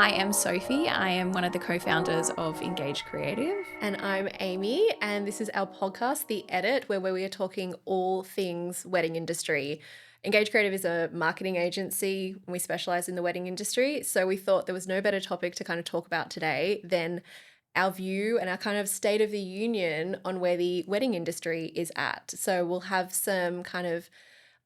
I am Sophie. I am one of the co-founders of Engage Creative. And I'm Amy, and this is our podcast, The Edit, where we are talking all things wedding industry. Engage Creative is a marketing agency, and we specialize in the wedding industry. So we thought there was no better topic to kind of talk about today than our view and our kind of state of the union on where the wedding industry is at. So we'll have some kind of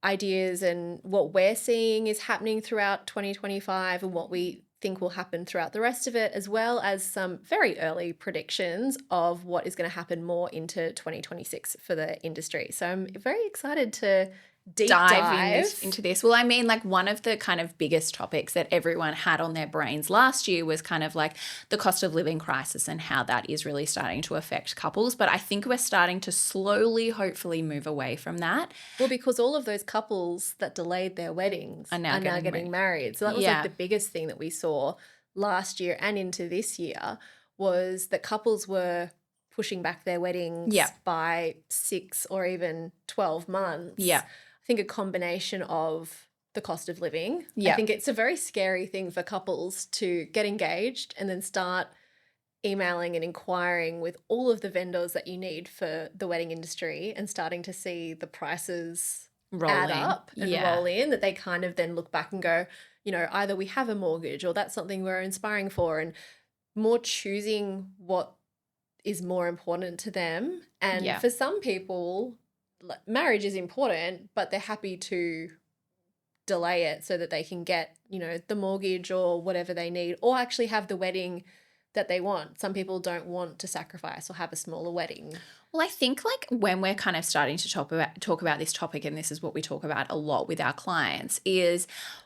ideas and what we're seeing is happening throughout 2025 and what we think will happen throughout the rest of it, as well as some very early predictions of what is going to happen more into 2026 for the industry. So I'm very excited to dive into this. Well, I mean, like one of the kind of biggest topics that everyone had on their brains last year was kind of like the cost of living crisis and how that is really starting to affect couples. But I think we're starting to slowly, hopefully move away from that. Well, because all of those couples that delayed their weddings Are now getting married. So that was like the biggest thing that we saw last year and into this year was that couples were pushing back their weddings by 6 or even 12 months. Yeah. I think a combination of the cost of living. Yeah. I think it's a very scary thing for couples to get engaged and then start emailing and inquiring with all of the vendors that you need for the wedding industry and starting to see the prices add up and roll in, that they kind of then look back and go, you know, either we have a mortgage or that's something we're inspiring for, and more choosing what is more important to them. And for some people, marriage is important, but they're happy to delay it so that they can get, you know, the mortgage or whatever they need, or actually have the wedding that they want. Some people don't want to sacrifice or have a smaller wedding. Well, I think like when we're kind of starting to talk about this topic, and this is what we talk about a lot with our clients, is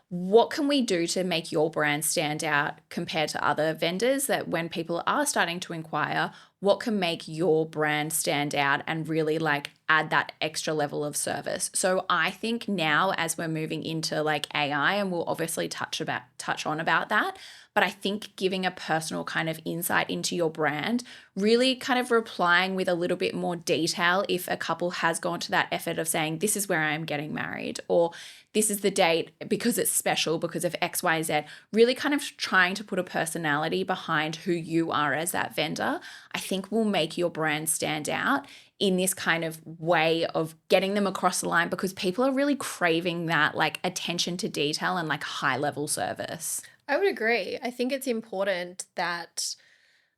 what can we do to make your brand stand out compared to other vendors, that when people are starting to inquire, what can make your brand stand out and really like add that extra level of service? So I think now as we're moving into like AI, and we'll obviously touch on about that, but I think giving a personal kind of insight into your brand, really kind of replying with a little bit more detail if a couple has gone to that effort of saying, this is where I am getting married, or this is the date because it's special because of X, Y, Z, really kind of trying to put a personality behind who you are as that vendor, I think will make your brand stand out in this kind of way of getting them across the line, because people are really craving that like attention to detail and like high level service. I would agree. I think it's important that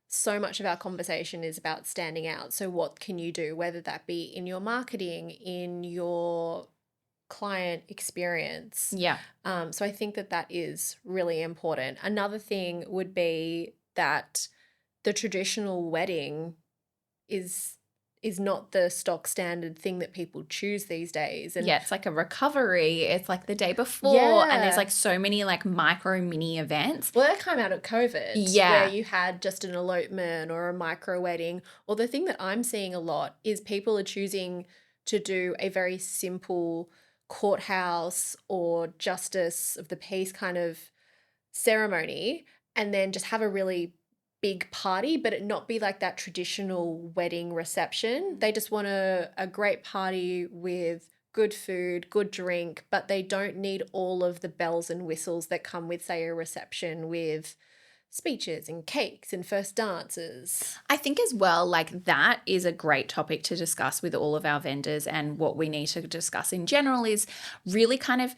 so much of our conversation is about standing out. So what can you do, whether that be in your marketing, in your client experience? Yeah. So I think that is really important. Another thing would be that the traditional wedding is not the stock standard thing that people choose these days. And it's like a recovery. It's like the day before, and there's like so many like micro mini events. Well, that came out of COVID, where you had just an elopement or a micro wedding. Or the thing that I'm seeing a lot is people are choosing to do a very simple courthouse or justice of the peace kind of ceremony, and then just have a really big party, but it not be like that traditional wedding reception. They just want a great party with good food, good drink, but they don't need all of the bells and whistles that come with, say, a reception with speeches and cakes and first dances. I think as well, like that is a great topic to discuss with all of our vendors, and what we need to discuss in general is really kind of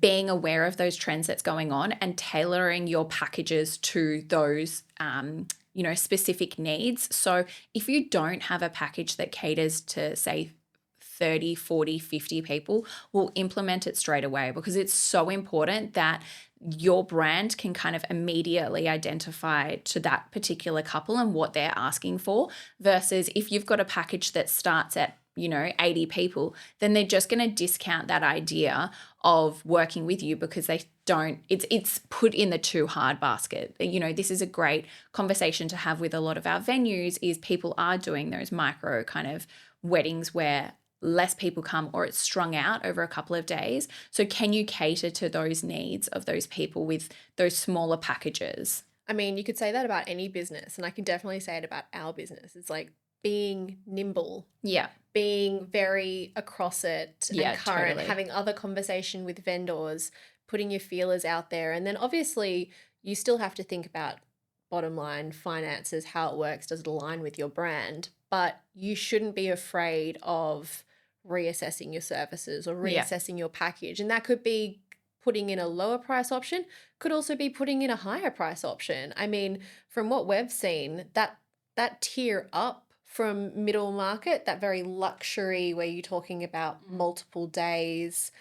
being aware of those trends that's going on and tailoring your packages to those specific needs. So if you don't have a package that caters to, say, 30, 40, 50 people, we'll implement it straight away, because it's so important that your brand can kind of immediately identify to that particular couple and what they're asking for, versus if you've got a package that starts at 80 people, then they're just going to discount that idea of working with you because they don't, it's put in the too hard basket. This is a great conversation to have with a lot of our venues, is people are doing those micro kind of weddings where less people come, or it's strung out over a couple of days. So can you cater to those needs of those people with those smaller packages? I mean, you could say that about any business, and I can definitely say it about our business. It's like being nimble. Yeah. Being very across it and current, totally. having other conversation with vendors, putting your feelers out there. And then obviously you still have to think about bottom line finances, how it works, does it align with your brand? But you shouldn't be afraid of reassessing your services or Yeah. reassessing your package. And that could be putting in a lower price option, could also be putting in a higher price option. I mean, from what we've seen, that tier up from middle market, that very luxury where you're talking about multiple days,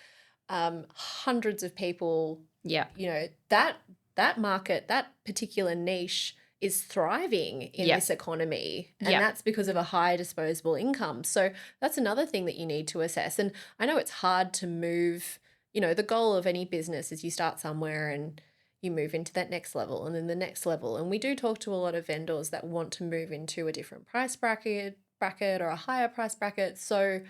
hundreds of people, Yeah. that market, that particular niche is thriving in Yeah. this economy, and Yeah. that's because of a high disposable income. So that's another thing that you need to assess. And I know it's hard to move, the goal of any business is you start somewhere and you move into that next level and then the next level. And we do talk to a lot of vendors that want to move into a different price bracket or a higher price bracket. So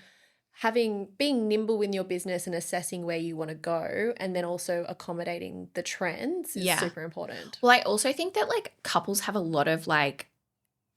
being nimble in your business and assessing where you want to go and then also accommodating the trends is Yeah. super important. Well, I also think that like couples have a lot of like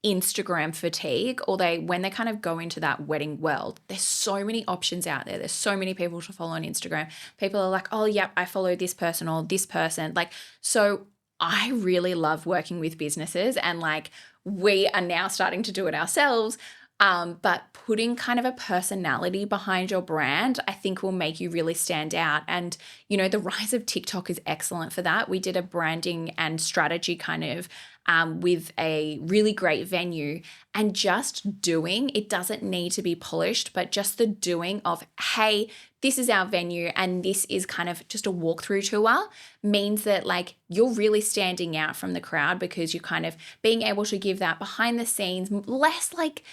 Instagram fatigue, or when they kind of go into that wedding world, there's so many options out there. There's so many people to follow on Instagram. People are like, oh, yep, I follow this person or this person. Like, so I really love working with businesses, and like we are now starting to do it ourselves. But putting kind of a personality behind your brand, I think will make you really stand out. And, the rise of TikTok is excellent for that. We did a branding and strategy kind of with a really great venue, and just doing, it doesn't need to be polished, but just the doing of, hey, this is our venue and this is kind of just a walkthrough tour means that like you're really standing out from the crowd, because you're kind of being able to give that behind the scenes, less like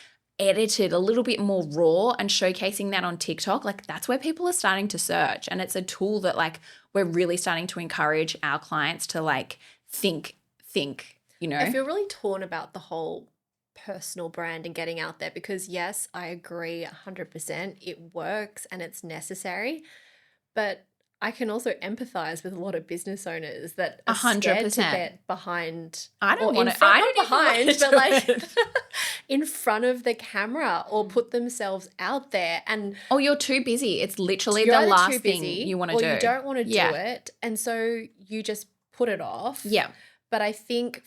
edited, a little bit more raw, and showcasing that on TikTok. Like that's where people are starting to search, and it's a tool that like we're really starting to encourage our clients to like think. I feel really torn about the whole personal brand and getting out there because, yes, I agree 100%. It works and it's necessary. But I can also empathize with a lot of business owners that are scared to 100%. get behind, I don't or want in to. front, I not don't even want behind, to but do like it. in front of the camera or put themselves out there. And Oh, you're too busy. It's literally you're the either last too thing busy you want to or do. you don't want to Yeah. do it. And so you just put it off. Yeah. But I think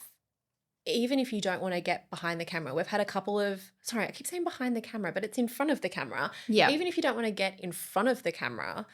even if you don't want to get behind the camera, we've had a couple of, sorry, I keep saying behind the camera, but it's in front of the camera. Yeah. Even if you don't want to get in front of the camera,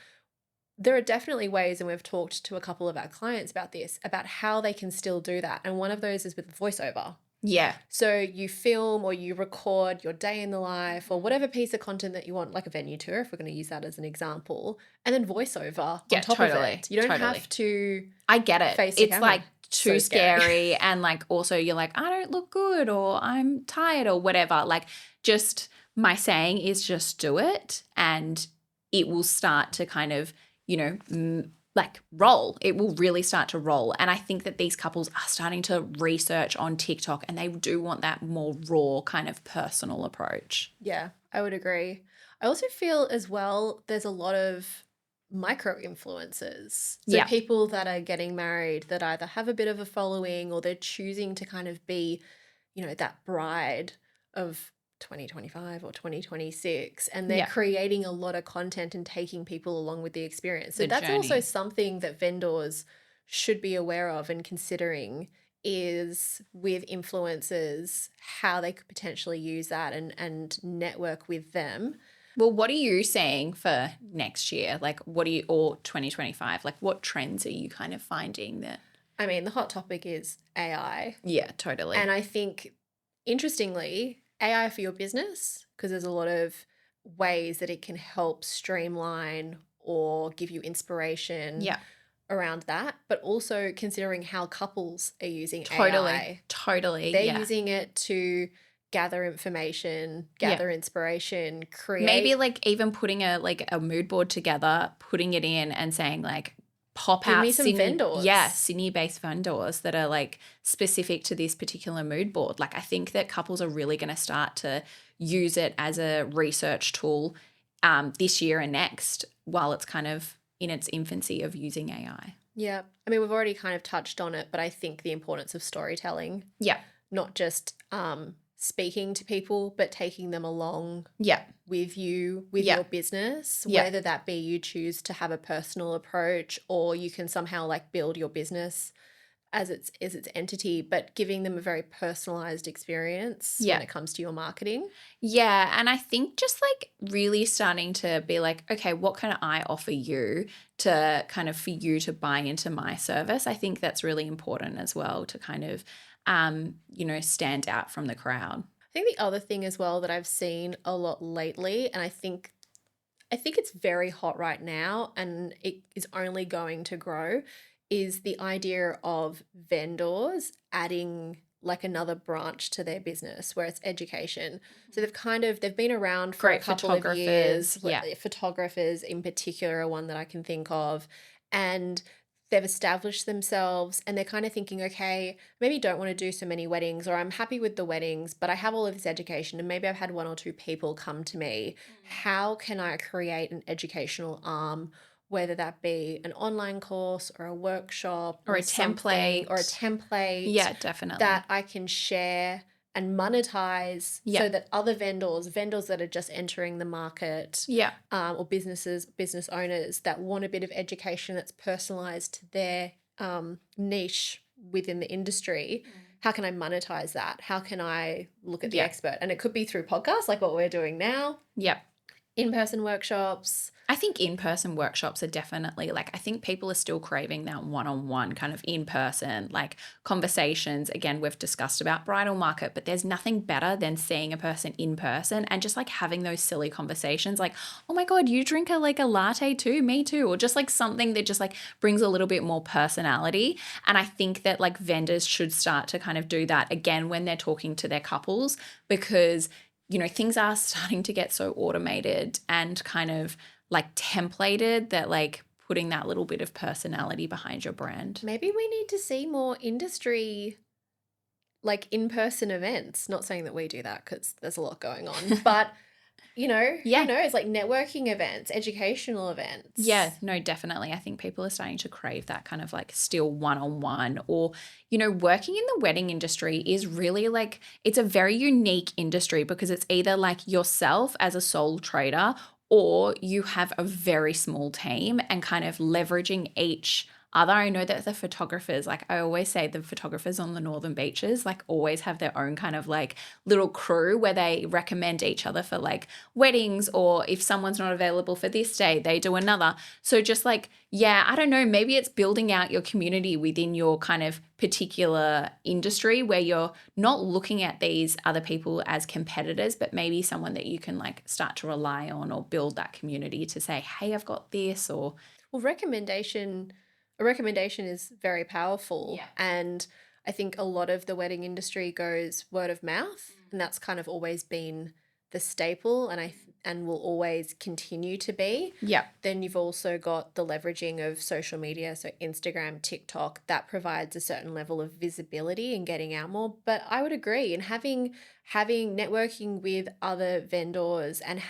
there are definitely ways, and we've talked to a couple of our clients about this, about how they can still do that. And one of those is with voiceover. Yeah. So you film or you record your day in the life or whatever piece of content that you want, like a venue tour, if we're going to use that as an example, and then voiceover on top of it. You don't have to. I get it. face the It's camera. like too So scary. scary. And like also you're like, I don't look good, or I'm tired, or whatever. Like just my saying is just do it, and it will start to kind of, like roll. It will really start to roll. And I think that these couples are starting to research on TikTok, and they do want that more raw kind of personal approach. Yeah, I would agree. I also feel as well there's a lot of micro influencers. So Yeah. people that are getting married that either have a bit of a following or they're choosing to kind of be, that bride of 2025 or 2026, and they're Yeah. creating a lot of content and taking people along with the experience. So The that's also journey. something that vendors should be aware of and considering, is with influencers, how they could potentially use that and network with them. Well, what are you saying for next year? Like or 2025? Like what trends are you kind of finding that? I mean, the hot topic is AI. Yeah, totally. And I think, interestingly, AI for your business, because there's a lot of ways that it can help streamline or give you inspiration Yeah. around that, but also considering how couples are using Totally. AI. Totally. They're yeah. using it to gather information, gather inspiration, create. Maybe like even putting a mood board together, putting it in and saying like, pop Give out me some vendors. Yeah, Sydney-based vendors that are like specific to this particular mood board. Like I think that couples are really going to start to use it as a research tool this year and next, while it's kind of in its infancy of using AI. Yeah. I mean, we've already kind of touched on it, but I think the importance of storytelling. Yeah. Not just speaking to people, but taking them along Yeah. with you, with Yeah. your business, Yeah. whether that be you choose to have a personal approach or you can somehow like build your business as its entity, but giving them a very personalized experience when Yeah. it comes to your marketing. Yeah, and I think just like really starting to be like, okay, what can I offer you to kind of for you to buy into my service? I think that's really important as well to kind of, stand out from the crowd. I think the other thing as well that I've seen a lot lately, and I think it's very hot right now and it is only going to grow, is the idea of vendors adding like another branch to their business where it's education. So they've been around for a Great couple of photographers. years. Yeah. Photographers in particular are one that I can think of, and they've established themselves and they're kind of thinking, okay, maybe don't want to do so many weddings, or I'm happy with the weddings, but I have all of this education and maybe I've had one or two people come to me. How can I create an educational arm, whether that be an online course or a workshop Or or a something, or a template. template Yeah, definitely. that I can share and monetize Yeah. so that other vendors that are just entering the market, Yeah. or business owners that want a bit of education that's personalized to their niche within the industry, how can I monetize that? How can I look at the Yeah. expert? And it could be through podcasts like what we're doing now, Yeah. in-person workshops. I think in-person workshops are definitely like, I think people are still craving that one-on-one kind of in-person like conversations. Again, we've discussed about bridal market, but there's nothing better than seeing a person in person and just like having those silly conversations like, oh my God, you drink a latte too, me too, or just like something that just like brings a little bit more personality. And I think that like vendors should start to kind of do that again when they're talking to their couples, because things are starting to get so automated and kind of like templated that like putting that little bit of personality behind your brand. Maybe we need to see more industry, like in-person events. Not saying that we do that because there's a lot going on, but who Yeah. knows, like networking events, educational events. Yeah, no, definitely. I think people are starting to crave that kind of like still one-on-one, or, working in the wedding industry is really like, it's a very unique industry because it's either like yourself as a sole trader or you have a very small team and kind of leveraging each other. I know that the photographers, like I always say, the photographers on the northern beaches, like always have their own kind of like little crew where they recommend each other for like weddings, or if someone's not available for this day, they do another. So just like, yeah, I don't know, maybe it's building out your community within your kind of particular industry where you're not looking at these other people as competitors, but maybe someone that you can like start to rely on or build that community to say, hey, I've got this, or Well, a recommendation is very powerful. Yeah. And I think a lot of the wedding industry goes word of mouth, and that's kind of always been the staple, and will always continue to be. yeah, Then you've also got the leveraging of social media, so Instagram, TikTok, that provides a certain level of visibility and getting out more. But I would agree, and having networking with other vendors and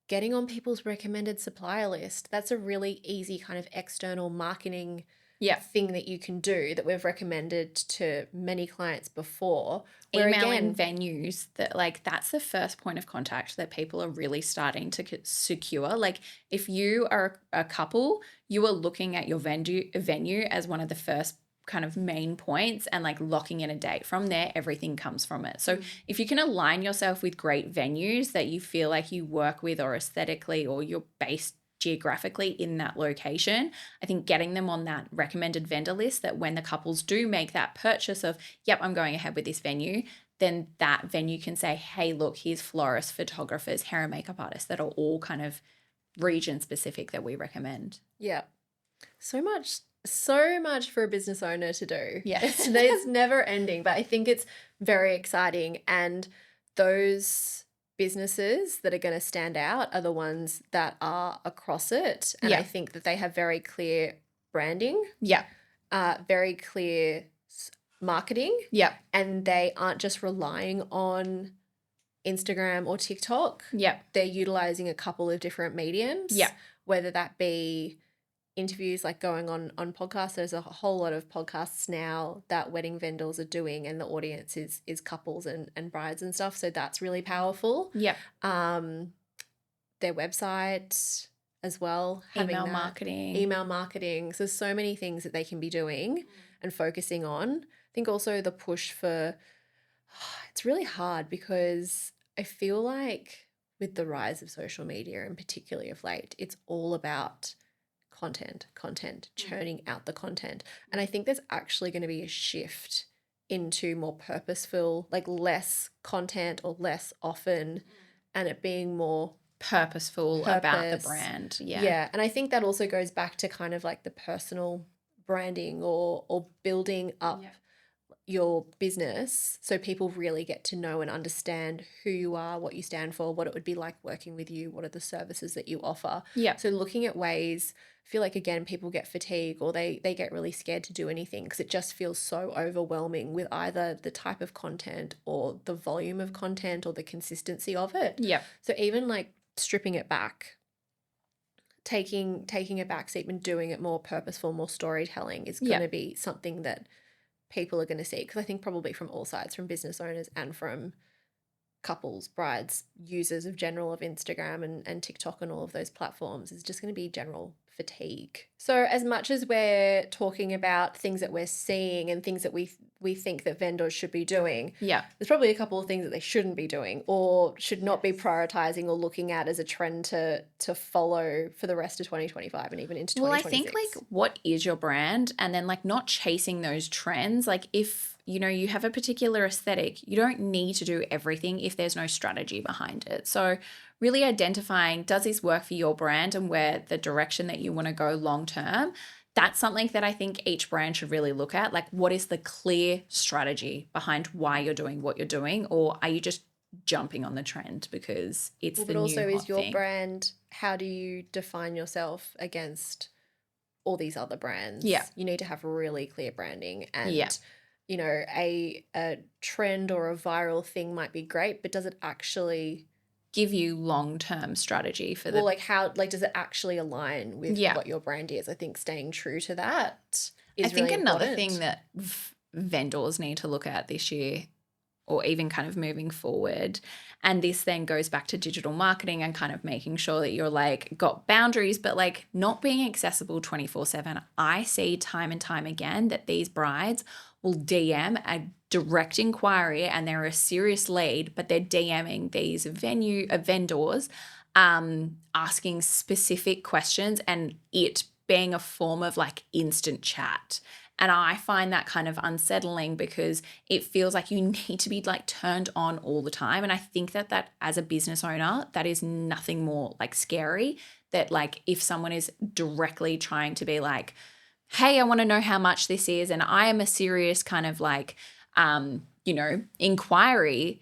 getting on people's recommended supplier list, that's a really easy kind of external marketing yeah. thing that you can do that we've recommended to many clients before. Where Emailing again, venues, that like that's the first point of contact that people are really starting to secure. Like if you are a couple, you are looking at your venue as one of the first kind of main points, and like locking in a date. From there everything comes from it. So if you can align yourself with great venues that you feel like you work with, or aesthetically, or you're based geographically in that location, I think getting them on that recommended vendor list, that when the couples do make that purchase of, yep, I'm going ahead with this venue, then that venue can say, hey, look, here's florists, photographers, hair and makeup artists that are all kind of region specific that we recommend. yeah, so much for a business owner to do. Yeah. It's never ending, but I think it's very exciting. And those businesses that are going to stand out are the ones that are across it. And I Yeah. think that they have very clear branding, Yeah. very clear marketing, Yeah. and they aren't just relying on Instagram or TikTok. Yeah. They're utilizing a couple of different mediums. Yeah. Whether that be interviews, like going on podcasts. There's a whole lot of podcasts now that wedding vendors are doing, and the audience is couples and brides and stuff. So that's really powerful. Yeah. Their website, as well, having Email that marketing. email marketing. So there's so many things that they can be doing and focusing on. I think also the push for it's really hard because I feel like with the rise of social media and particularly of late, it's all about content, churning out the content. And I think there's actually going to be a shift into more purposeful, like less content or less often, and it being more Purposeful about the purpose. brand. Yeah. Yeah. And I think that also goes back to kind of like the personal branding or building up your business so people really get to know and understand who you are, what you stand for, what it would be like working with you, what are the services that you offer. Yeah. So looking at ways, I feel like again people get fatigue or they get really scared to do anything because it just feels so overwhelming with either the type of content or the volume of content or the consistency of it. Yeah. So even like stripping it back, taking a back seat and doing it more purposeful, more storytelling is going to be something that people are going to see, because I think probably from all sides, from business owners and from couples, brides, users of general of Instagram and TikTok and all of those platforms, is just going to be general fatigue. So as much as we're talking about things that we're seeing and things that we think that vendors should be doing, there's probably a couple of things that they shouldn't be doing or should not be prioritizing or looking at as a trend to follow for the rest of 2025 and even into 2026. Well, I think like what is your brand, and then like not chasing those trends. Like if you have a particular aesthetic, you don't need to do everything if there's no strategy behind it. So really identifying, does this work for your brand and where the direction that you want to go long term? That's something that I think each brand should really look at. Like, what is the clear strategy behind why you're doing what you're doing? Or are you just jumping on the trend because it's the new hot thing? But also, is your brand, how do you define yourself against all these other brands? Yeah. You need to have really clear branding, and a trend or a viral thing might be great, but does it actually give you long-term strategy for does it actually align with what your brand is? I think staying true to that is really important. I think another thing that vendors need to look at this year, or even kind of moving forward, and this then goes back to digital marketing and kind of making sure that you're like got boundaries, but like not being accessible 24/7. I see time and time again that these brides will DM a direct inquiry and they're a serious lead, but they're DMing these vendors, asking specific questions, and it being a form of like instant chat. And I find that kind of unsettling because it feels like you need to be like turned on all the time. And I think that as a business owner, that is nothing more like scary, that like if someone is directly trying to be like, hey, I want to know how much this is, and I am a serious kind of like, inquiry,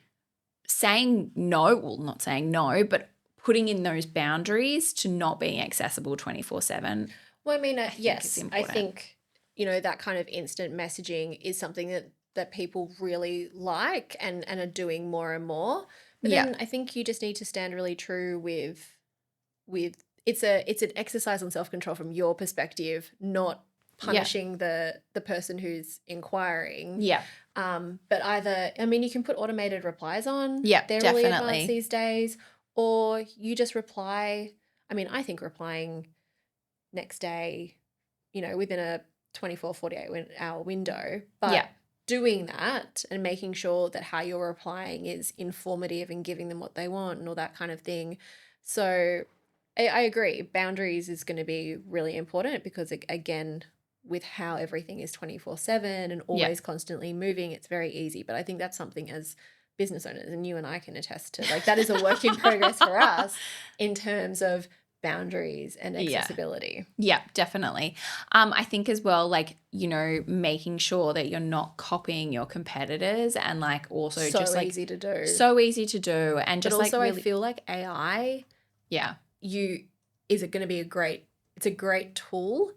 saying no, well, not saying no, but putting in those boundaries to not being accessible 24/7. Well, I mean, yes, I think, that kind of instant messaging is something that people really like and are doing more and more. But then I think you just need to stand really true with it's an exercise on self-control from your perspective, not punishing the person who's inquiring. But either, I mean, you can put automated replies on. They're definitely really advanced these days. Or you just reply. I mean, I think replying next day, within a 24, 48-hour window. But doing that and making sure that how you're replying is informative and giving them what they want and all that kind of thing. So I agree. Boundaries is going to be really important because, again, with how everything is 24/7 and always constantly moving, it's very easy. But I think that's something as business owners, and you and I can attest to, like that is a work in progress for us in terms of boundaries and accessibility. Yeah, definitely. I think as well, like, making sure that you're not copying your competitors, and like also just like easy to do. So easy to do. And just but also like really, I feel like AI is it going to be it's a great tool.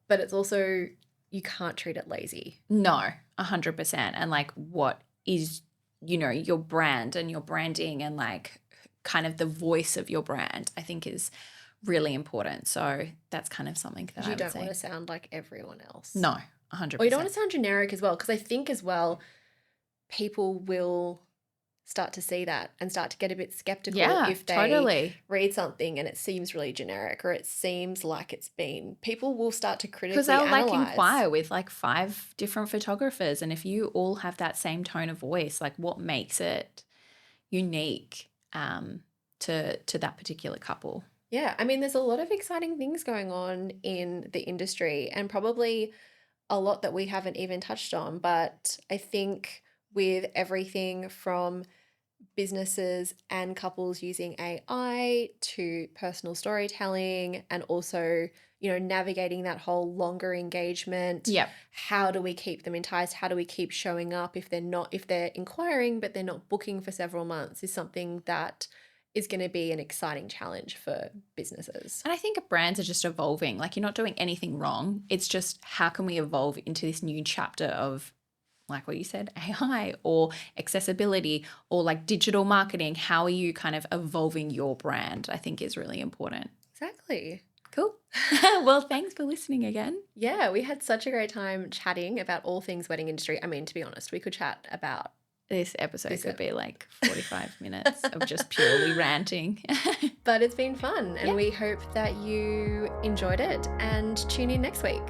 But it's also, you can't treat it lazy. No, 100%. And like what is, your brand and your branding and like kind of the voice of your brand, I think is really important. So that's kind of something that I would say. You don't want to sound like everyone else. No, 100%. Or you don't want to sound generic as well, because I think as well people will start to see that and start to get a bit skeptical Yeah, if they totally. read something and it seems really generic or it seems like it's been. People will start to Because critically they'll like analyze. inquire with like 5 different photographers. And if you all have that same tone of voice, like what makes it unique to that particular couple? Yeah, I mean, there's a lot of exciting things going on in the industry and probably a lot that we haven't even touched on. But I think with everything from businesses and couples using AI to personal storytelling and also, navigating that whole longer engagement. Yep. How do we keep them enticed? How do we keep showing up if they're inquiring but they're not booking for several months is something that is going to be an exciting challenge for businesses. And I think brands are just evolving. Like you're not doing anything wrong. It's just how can we evolve into this new chapter of like what you said, AI or accessibility or like digital marketing. How are you kind of evolving your brand? I think is really important. Exactly. Cool. Well, thanks for listening again. Yeah, we had such a great time chatting about all things wedding industry. I mean, to be honest, we could chat about This episode this. could be like 45 minutes of just purely ranting. But it's been fun, and Yeah. we hope that you enjoyed it and tune in next week.